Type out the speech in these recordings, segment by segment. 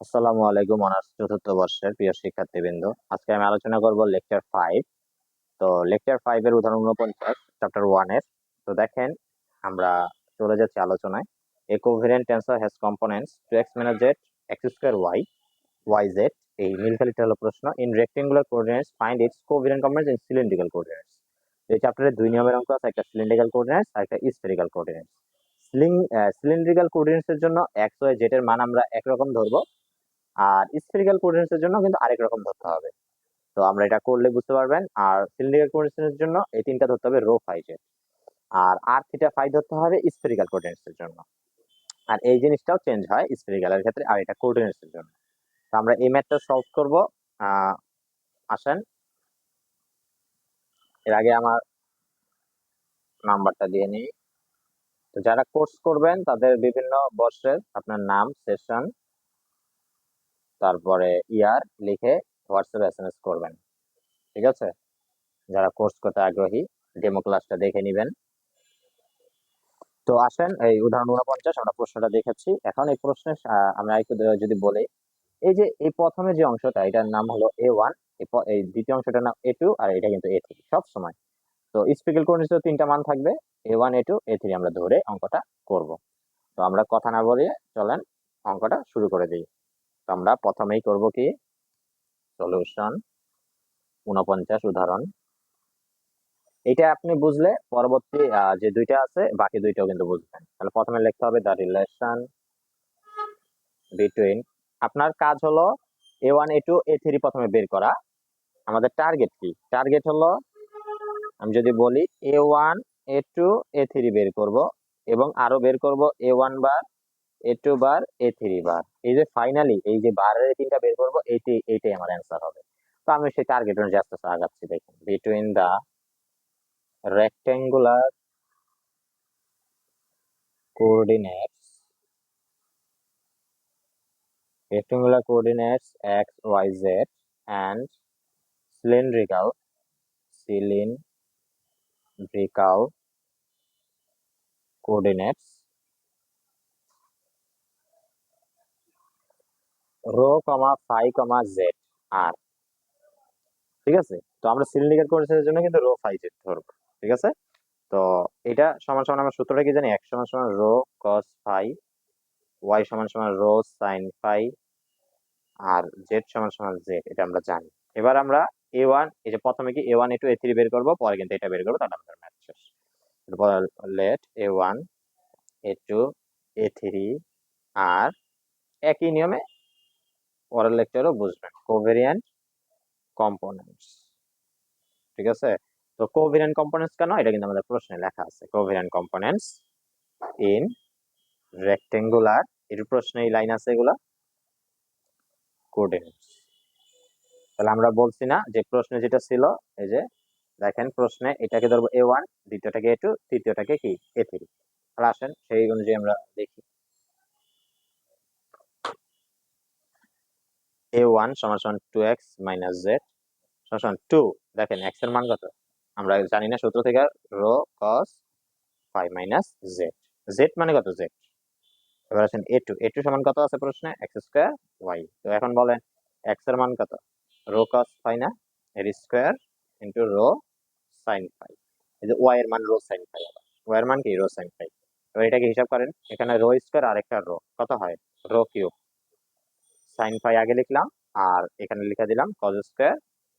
আসসালামু আলাইকুম অনার্স চতুর্থ বর্ষের প্রিয় শিক্ষার্থীবৃন্দ। আজকে আমি আলোচনা করব লেকচার 5। তো লেকচার 5 এর উদাহরণ 49 চ্যাপ্টার 1 এর। তো দেখেন, আমরা চলে যাচ্ছি আলোচনায়। A covariant tensor has components 2x - z x square y yz। এই নীলখালিটা হলো প্রশ্ন। In rectangular coordinates find its covariant components in cylindrical coordinates. এই চ্যাপ্টারে দুই নিয়মের অঙ্ক আছে, একটা সিলিন্ড্রিক্যাল কোঅর্ডিনেটস আর একটা স্ফেরিক্যাল কোঅর্ডিনেটস। সিলিন্ড্রিক্যাল কোঅর্ডিনেটস এর জন্য x y z এর মান আমরা একরকম ধরবো, আর স্ফেরিক্যাল কোঅর্ডিনেটস এর জন্য কিন্তু আরেক রকম ধরতে হবে। তো আমরা এটা করলে বুঝতে পারবেন। আর সিলিন্ড্রিক্যাল কোঅর্ডিনেটস এর জন্য এই তিনটা ধরতে হবে, রো ফাই জেড। আর থিটা ফাই ধরতে হবে স্ফেরিক্যাল কোঅর্ডিনেটস এর জন্য। আর এই জিনিসটাও চেঞ্জ হয় স্ফেরিক্যাল এর ক্ষেত্রে, আর এটা কোঅর্ডিনেটস এর জন্য। তো আমরা এই ম্যাথটা সলভ করব। আসেন, এর আগে আমার নাম্বারটা দিয়ে নিই। তো যারা কোর্স করবেন তাদের বিভিন্ন বর্ষের আপনার নাম, সেশন, তারপরে ইয়ার লিখে হোয়াটসঅ্যাপে এসএমএস করবেন, ঠিক আছে? যারা কোর্স করতে আগ্রহী ডেমো ক্লাসটা দেখে নেবেন। তো আসেন, এই উদাহরণ 49 আমরা প্রশ্নটা দেখেছি। এখন এই প্রশ্নে আমরা একটু যদি বলি, এই যে এই প্রথমে যে অংশটা, এটার নাম হলো A1, এই দ্বিতীয় অংশটার নাম A2, আর এটা কিন্তু A3 সব সময়। তো স্ফেরিক্যাল কোঅর্ডিনেটসে তিনটা মান থাকবে, A1 A2 A3, আমরা ধরে অঙ্কটা করব। তো আমরা কথা না বলে চলেন অঙ্কটা শুরু করে দিই। তো আমরা প্রথমেই করব কি, সলিউশন 49 উদাহরণ। এটা আপনি বুঝলে পরবর্তী যে দুইটা আছে বাকি দুইটাও কিন্তু বুঝবেন। তাহলে প্রথমে লিখতে হবে দ্য রিলেশন বিটুইন, আপনার কাজ হলো A1 A2 A3 প্রথমে বের করা। আমাদের টার্গেট কি? টার্গেট হলো, আমি যদি বলি A1 A2 A3 বের করব, এবং আরো বের করব A1 bar A2 bar A3 বার। এই যে ফাইনালি এই যে বারের তিনটা বের করব, এইটাই আমার অ্যান্সার হবে। তো আমি সেই টার্গেট অনুযায়ী আস্তে আস্তে আগাচ্ছি। দেখুন, between the rectangular coordinates x y z and cylindrical coordinates rho, phi, z আর, ঠিক আছে? তো আমরা সিলিন্ড্রিক্যাল কোঅর্ডিনেটসের জন্য কিন্তু রো ফাই জেড ধরবো, ঠিক আছে? তো এটা সমান সমান আমরা সূত্রটা কি জানি, x সমান সমান রো কস ফাই, y সমান সমান রো সাইন ফাই, আর z সমান সমান z, এটা আমরা জানি। এবার আমরা A1, এই যে প্রথমে কি A1 A2 A3 বের করব, পরে কিন্তু এটা বের করবো, তাহলে আমাদের ম্যাথ শেষ। এরপর লেট A1 A2 A3, আর একই নিয়মে পরের লেকচারও বুঝবেন, কোভেরিয়েন্ট কম্পোনেন্টস, ঠিক আছে? তো কোভেরিয়েন্ট কম্পোনেন্টস কেন, এটা কিন্তু আমাদের প্রশ্নে লেখা আছে। কোভেরিয়েন্ট কম্পোনেন্টস ইন রেক্টেঙ্গুলার, এর প্রশ্নে এই লাইন আছে এগুলা, কোঅর্ডিনেটস। তাহলে আমরা বলছি না যে প্রশ্নে যেটা ছিল, এই যে দেখেন প্রশ্নে এটাকে ধরবো A1, দ্বিতীয়টাকে A2, তৃতীয়টাকে কি A3। তাহলে আসেন সেই অনুযায়ী আমরা দেখি। A1 সমান সমান 2x - z সমান সমান 2। দেখেন x এর মান কত আমরা জানি না সূত্র থেকে, rho cos phi minus z, z মানে কত z। এবার আসেন A2 সমান কত আছে প্রশ্নে, x স্কয়ার y। তো এখন বলেন x এর মান কত, রো cos phi না, এর square into rho sin phi। এই যে y এর মান রো sin phi, y এর মান কি রো sin phi। এবার এটাকে হিসাব করেন, এখানে রো স্কয়ার আর একটা রো কত হয়, রো কিউব। sin phi আগে লিখলাম, আর এখানে লিখে দিলাম cos স্কয়ার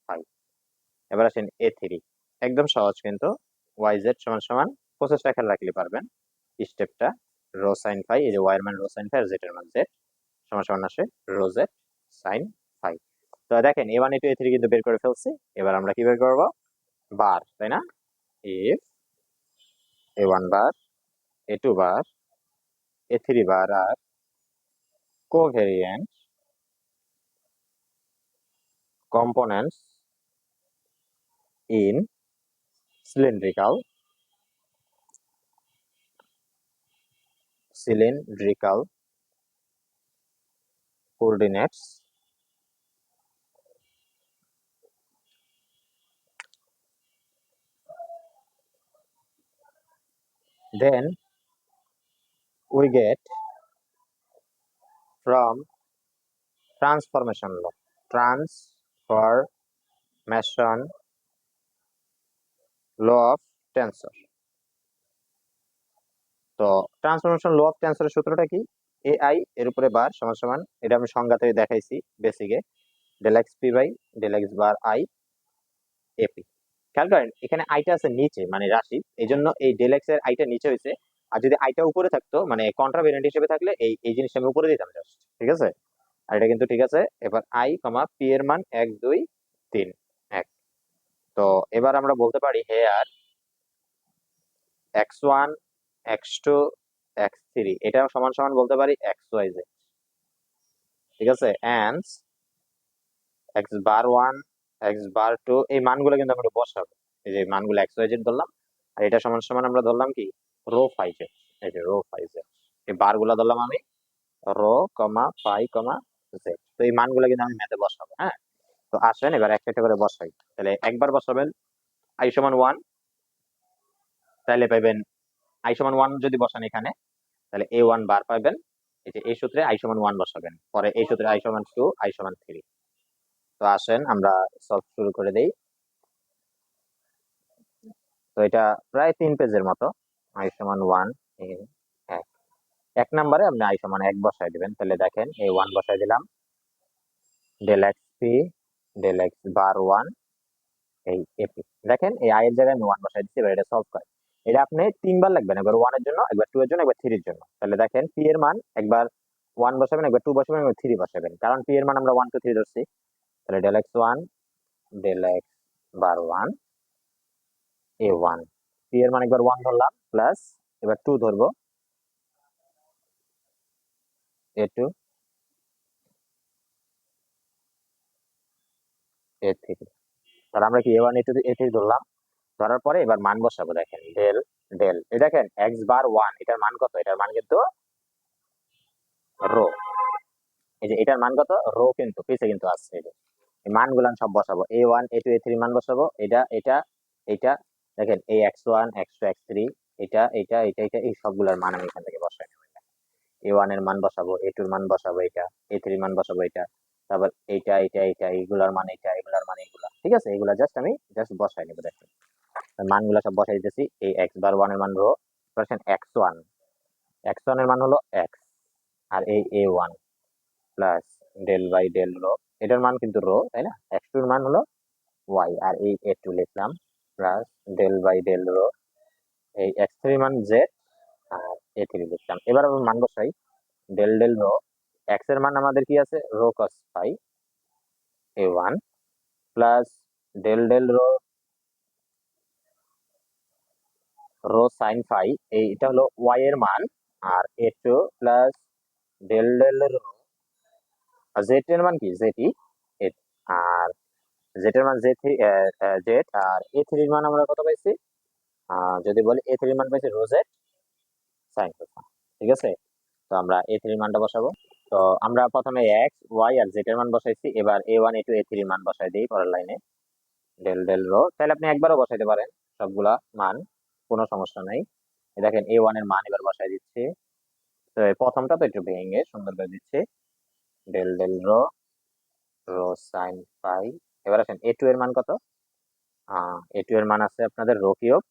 phi। এবার আসেন A3, একদম সহজ কিন্তু, yz সমান সমান প্রসেসটা খেয়াল রাখলে পারবেন স্টেপটা, রো সাইন ফাই, এই যে y এর মান রো সাইন ফাই, আর z এর মান z সমান সমান আসে রো z সাইন ফাই। তো দেখেন A1 A2 A3 কিন্তু বের করে ফেলছি। এবার আমরা কি বের করব, বার, তাই না? If A1 bar, A2 bar, A3 bar আর covariant components in cylindrical coordinates, then we get from transformation law, transformation law of tensor. তো ট্রান্সফরমেশন ল অফ টেন্সরের সূত্রটা কি? এআই এর উপরে বার সমান সমান, এটা আমি সংজ্ঞাতে দেখাইছি বেসিকে, del x p by del x bar i A. খেয়াল করেন এখানে আইটা আছে নিচে মানে রাশি, এই জন্য এই ডেল এক্স এর আইটা নিচে হয়েছে, আর যদি আইটা উপরে থাকতো মানে কন্ট্রাভেরিয়েন্ট হিসেবে থাকলে এই এই জিনিসটা আমি উপরে দিতাম জাস্ট, ঠিক আছে? আর এটা কিন্তু ঠিক আছে। এবার আই কমা পি এর মান 1 2 3 1। তো এবার আমরা বলতে পারি হেয়ার x1 x2 x3 এটা সমান সমান বলতে পারি x y z, ঠিক আছে? এন্ড x বার 1 x বার 2 এই মানগুলো কিন্তু আমরা বসাবো, এই যে মানগুলো x y z ধরলাম, আর এটা সমান সমান আমরা ধরলাম কি রো ফাই z, এই যে রো ফাই z, এই বারগুলো ধরলাম আমি রো কমা ফাই কমা z। তো এই মানগুলো কিন্তু আমি ম্যাথে বসাবো, হ্যাঁ? তো আসেন এবার একটা একটা করে বসাই। তাহলে একবার বসাবেন i সমান 1, তাহলে পাবেন i সমান 1 যদি বসান এখানে তাহলে a1 বার পাবেন, এই যে এই সূত্রে i সমান 1 বসাবেন, পরে এই সূত্রে i সমান 2 i সমান 3। তো আসেন আমরা সলভ শুরু করে দেই। তো এটা প্রায় 3 পেজের মতো। i সমান 1 in 1, এক নম্বরে আপনি i সমান 1 বসাই দিবেন। তাহলে দেখেন এই 1 বসাই দিলাম, Dell x P Dell x বার 1 এই এপি। দেখেন এই i এর জায়গায় আমি 1 বসাই দিচ্ছি। এবার এটা সলভ করেন, এটা আপনি তিনবার লিখবেন, একবার 1 এর জন্য, একবার 2 এর জন্য, একবার 3 এর জন্য। তাহলে দেখেন পি এর মান একবার 1 বসাবেন, একবার 2 বসাবেন, একবার 3 বসাবেন, কারণ পি এর মান আমরা 1 2 3 ধরছি। তাহলে ডেল এক্স 1 ডেল এক্স বার 1 এ 1, পি এর মান একবার 1 ধরলাম, প্লাস এবার 2 ধরবো এ 2 এ 3। তাহলে আমরা কি a1 a2 a3 ধরলাম, ধরার পরে এবার মান বসাবো। দেখেন ডেল ডেল, এই দেখেন এক্স বার 1 এটার মান কত? এটার মান কিন্তু রো, এই যে এটার মান কত? রো কিন্তু পিছে কিন্তু আসছে, এই যে এই মানগুলো আমি সব বসাবো, a1 a2 a3 মান বসাবো, এটা এটা এটা। দেখেন এই x1 x2 x3 এটা এটা এটা এটা এই সবগুলোর মান আমি এখান থেকে বসাই নেব। a1 এর মান বসাবো, a2 এর মান বসাবো, এটা a3 এর মান বসাবো, এটা তারপর এইটা এটা এটা এইগুলার মান এটা এগুলার মান এগুলা, ঠিক আছে? এগুলা জাস্ট আমি জাস্ট বসাই নেব। দেখেন মানগুলা সব বসাই দিতেছি। এই x বার 1 এর মান রো, পার্সেন্ট x1 এর মান হলো x, আর এই a1 plus del by del rho, এটার মান কিন্তু রো, তাই না? x2 এর মান হলো y, আর এই a2 লিখলাম plus del by del rho, এই x3 এর মান z, আর a3 লিখলাম। এবার আমি মান বসাই, ডেল ডেল রো, x এর মান আমাদের কি আছে? Rho cos phi a1 plus del del rho rho sine phi, এইটা হলো y এর মান, আর a2 plus del del rho z এর মান কি জেটি, আর জেড এর মান জেড, আর এ থ্রি এর মান আমরা কত পাইছি? যদি বলি এ থ্রি এর মান পাইছি রো জেড সাইন কোসাইন, ঠিক আছে? তো আমরা এ থ্রি এর মানটা বসাবো। তো আমরা প্রথমে এক্স ওয়াই আর জেড এর মান বসাইছি, এবার a1 a2 a3 এর মান বসাই দিই পরের লাইনে, ডেল ডেল রো। তাহলে আপনি একবারও বসাইতে পারেন সবগুলা মান, কোনো সমস্যা নাই। দেখেন a1 এর মান এবার বসাই দিচ্ছি। তো এই প্রথমটা তো একটু ভেঙে সুন্দর করে দিচ্ছি, del del rho rho sine phi. এবার আসেন a2 এর মান কত? a2 এর মান আছে আপনাদের rho cube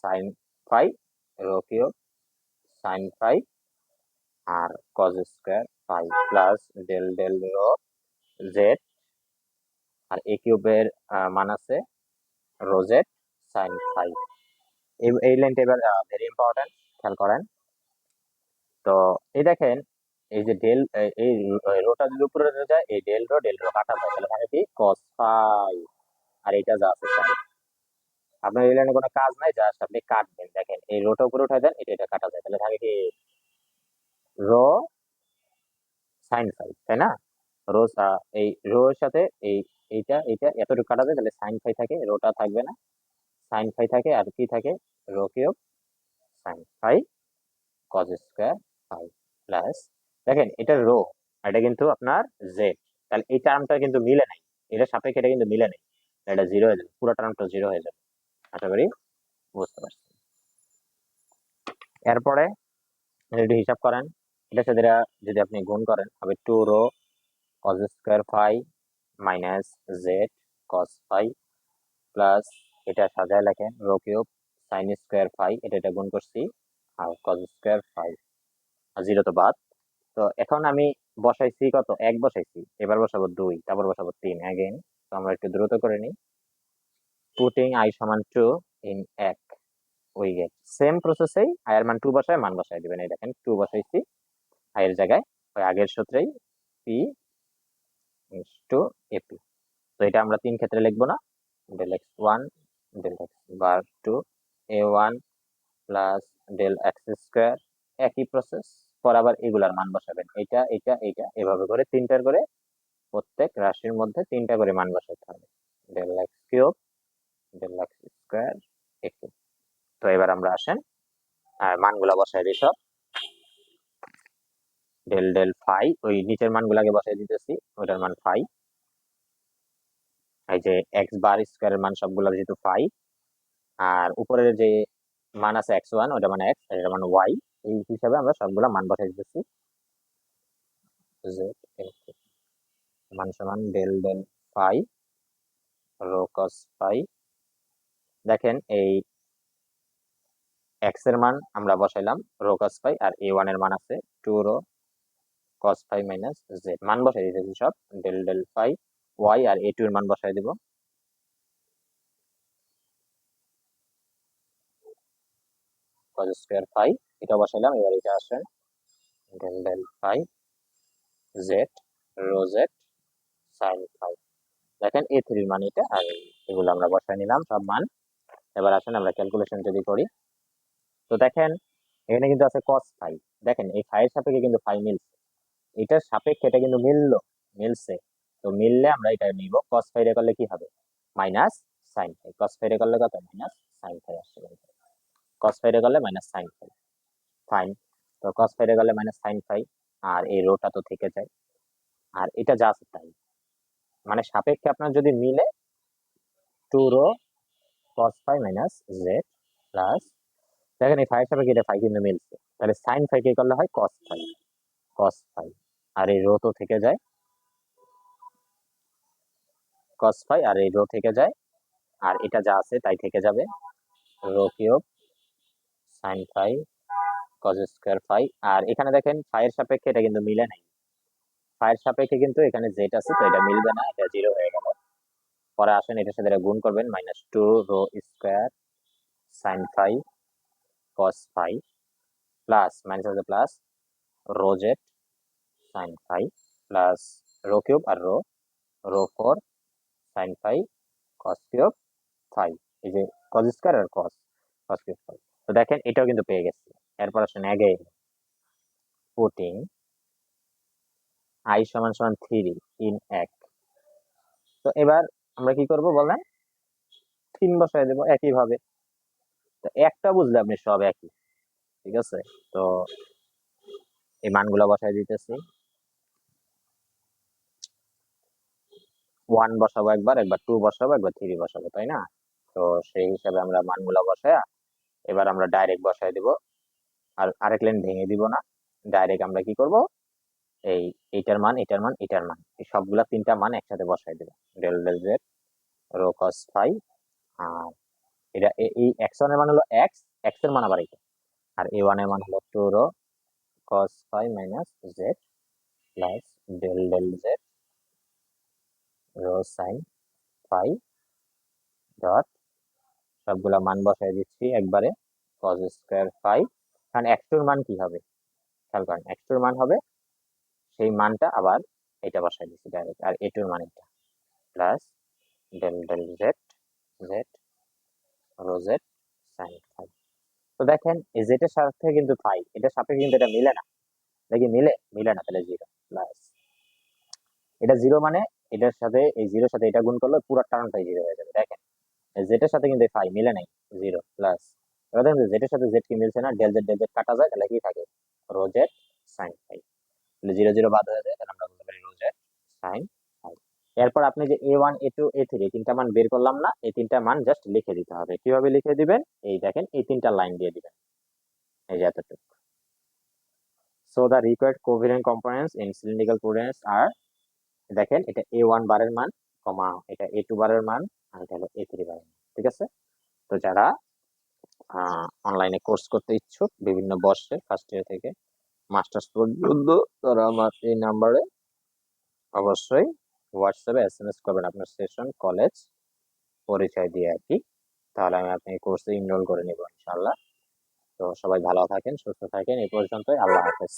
sine phi, rho cube sine phi, আর cos square phi plus del del rho z, আর এ কিউবের মান আছে রো জেড সাইন ফাই। এই লাইনটা এবার ভেরি ইম্পর্টেন্ট, খেয়াল করেন। তো এই দেখেন এই যে ডেল, এই রোটা যদি উপরে যায়, এই ডেল রো কাটা যায়, তাহলে থাকে কি কস ফাই, আর এটা যা আছে ফাই। আপনার এই লাইনে কোনো কাজ নাই, জাস্ট আপনি কাটবেন। দেখেন এই রোটা উপরে উঠাই দেন, এটা এটা কাটা যায়, তাহলে থাকে কি রো সাইন ফাই, তাই না? রোজ এই রো এর সাথে এই এইটা এইটা এতটুকু কাটা যায়, তাহলে সাইন ফাই থাকে, রোটা থাকবে না, সাইন ফাই থাকে, আর কি থাকে rho cube sine phi cos square phi plus, দেখেন এটা রো, এটা কিন্তু আপনার জেড, তাহলে এই টার্মটা কিন্তু মিলে নাই, এটা সাপেক্ষে এটা কিন্তু মিলে নাই, এটা জিরো হয়ে যাবে, পুরো টার্মটা জিরো হয়ে যাবে। আশা করি বুঝতে পারছি। এরপরে যদি হিসাব করেন, এটা সাথে যদি আপনি গুণ করেন হবে two rho cos square phi minus Z cos phi plus এটা সাজায় লেখেন rho cube sine square phi এটা গুণ করছি আর cos স্কোয়ার ফাই আর জিরো তো বাদ। তো এখন আমি বসাইছি কত, এক বসাইছি, এবার বসাবো 2, তারপর বসাবো 3 অ্যাগেন। তো আমরা একটু দ্রুত করে নিই। পুটিং i সমান 2 ইন 1 উই গেট সেম প্রসেসেই i এর মান 2 বসায় মান বসাই দিবেন। এই দেখেন 2 বসাইছি i এর জায়গায়, ওই আগের সূত্রেই p টু ap। তো এটা আমরা 3 ক্ষেত্রে লিখবো না, del x1 del x বার 2 a1 plus del x square, একই প্রসেস। পর আবার এগুলার মান বসাবেন, এটা এটা এটা এভাবে করে তিনটার করে প্রত্যেক রাশির মধ্যে 3টা করে মান বসাতে হবে। del x cube del x square একই। তো এবার আমরা আসেন আর মানগুলা বসাই দিই সব। ডেল ডেল ফাই ওই নিচের মানগুলাকে বসাই দিতেছি, ওটার মান ফাই। এই যে এক্স বার স্কয়ারের মান সবগুলা যেহেতু ফাই, আর উপরের যে মান আছে x1 ওটা মানে x, এটার মান y, এই হিসাবে আমরা সবগুলা মান বসাই দিতেছি। জেড মান সমান del del phi rho cos phi. দেখেন এই x এর মান আমরা বসাইলাম রো কস ফাই, আর a1 এর মান আছে 2 rho cos phi minus Z, মান বসাই দিতেছি সব। ডেল ডেল ফাই y আর a2 এর মান বসাই দিব। cos স্কয়ার ফাই এটা বসাইলাম, এবার এটা আসেন del del phi Z rho Z sine phi. দেখেন a3 এর মান এটা, আর এগুলো আমরা বসাই নিলাম সব মান। এবার আসেন আমরা ক্যালকুলেশন যদি করি, তো দেখেন এখানে কিন্তু আছে cos ফাই। দেখেন এই ফাই এর সাপেক্ষে কিন্তু ফাই মিলছে, এটার সাপেক্ষে এটা কিন্তু মিলছে। তো মিললে আমরা এটা নিব, cos ফাই রে করলে কি হবে minus sine phi, cos phi রে করলে কত মাইনাস সাইন ফাই আসছে, cos ফাই রে করলে মাইনাস সাইন ফাই ফাইন। তো cos ফাই রে করলে মাইনাস সাইন ফাই, আর এই রোটা তো থেকে যায়, আর এটা যা আছে তাই, মানে সাপেক্ষে আপনার যদি মিলে 2 rho cos phi minus z plus, দেখেন এই ফাই এর সাপেক্ষে এটা ফাই কিন্তু মিলছে, তাহলে সাইন ফাই কে করলে হয় cos ফাই, আর এই রো তো থেকে যায় cos ফাই, আর এই রো থেকে যায়, আর এটা যা আছে তাই থেকে যাবে, rho cube sine phi cos square phi. আর এখানে দেখেন ফাই এর সাপেক্ষে এটা কিন্তু মিলে নাই, ফাই এর সাপেক্ষে কিন্তু এখানে জেড আছে, তো এটা মিলবে না, এটা জিরো হয়ে গেল। পরে আসেন এটার সাথে এটা গুণ করবেন, minus 2 rho square sine phi cos phi plus minus আছে plus rho Z sine phi plus rho cube আর rho 4 sine phi cos cube phi, এই যে cos স্কয়ার আর cos কিউব ফাই। তো দেখেন এটাও কিন্তু পেয়ে গেছি। এরপর আসেন আগে পুটিং i সমান সমান 3 ইন 1। তো এবার আমরা কি করব বলেন, 3 বসাই দেব একই ভাবে। তো একটা বুঝলে আপনি সব একই, ঠিক আছে। তো এই মানগুলো বসাই দিতেছি, 1 বসাবো একবার, একবার 2 বসাবো, একবার 3 বসাবো, তাই না? তো সেই হিসাবে আমরা মানগুলো বসায়া এবার আমরা ডাইরেক্ট বসাই দিব, আর আরেক লাইন ভেঙে দিব না, ডাইরেক্ট আমরা কি করব, এই এটার মান এটার মান এটার মান এই সবগুলা 3টা মান একসাথে বসাই দেব। Del del z rho cos phi, আর এটা এই x1 এর মান হলো x, x এর মান আবার এটা, আর a1 এর মান হলো 2 rho cos phi minus z plus del del z rho sine phi dot, সবগুলা মান বসাই দিচ্ছি একবারে, cos স্কয়ার ফাই। কারণ x2 এর মান কি হবে খেয়াল করেন, x2 এর মান হবে সেই মানটা আবার এটা বসাই দিচ্ছি ডাইরেক্ট, আর a2 এর মান এটা plus del del z z rho Z sine phi. তো দেখেন এই জেড এর সাথে কিন্তু ফাই, এটার সাপেক্ষে কিন্তু এটা মিলে না, দেখি মিলে না, তাহলে জিরো প্লাস এটা জিরো, মানে এটার সাথে এই জিরোর সাথে এটা গুণ করলে পুরো টার্মটাই জিরো হয়ে যাবে। দেখেন জেড এর সাথে কিন্তু ফাই মিলে নাই, জিরো প্লাস, এবার দেখেন জেড এর সাথে জেড কি মিলছে না, ডেল জেড কাটা যায়, তাহলে কি থাকে রো জেড সাইন ফাই, তাহলে জিরো জিরো বাদ হয়ে যায়, তাহলে আমরা বলতে পারি রো জেড সাইন ফাই। এরপর আপনি যে a1 a2 a3 তিনটা মান বের করলাম না, এই তিনটা মান জাস্ট লিখে দিতে হবে। কিভাবে লিখে দিবেন, এই দেখেন এই তিনটা লাইন দিয়ে দিবেন, এই যে এতটুকু। So the required covariant components in cylindrical coordinates are দেখেন এটা A1 বারের মান, কমা এটা A2 বারের মান, আর এটা হলো A3 বারের মান। ঠিক আছে? তো যারা অনলাইনে কোর্স করতে ইচ্ছুক বিভিন্ন বর্ষে ফার্স্ট ইয়ার থেকে মাস্টার্স পর্যন্ত, তারা আমার এই নাম্বারে অবশ্যই হোয়াটসঅ্যাপে SMS করবেন আপনার সেশন, কলেজ, পরিচয় দিয়ে আর কি। তাহলে আমি আপনি কোর্সে ইনরোল করে নেব ইনশাআল্লাহ। তো সবাই ভালো থাকেন, সুস্থ থাকেন। এই পর্যন্তই, আল্লাহ হাফেজ।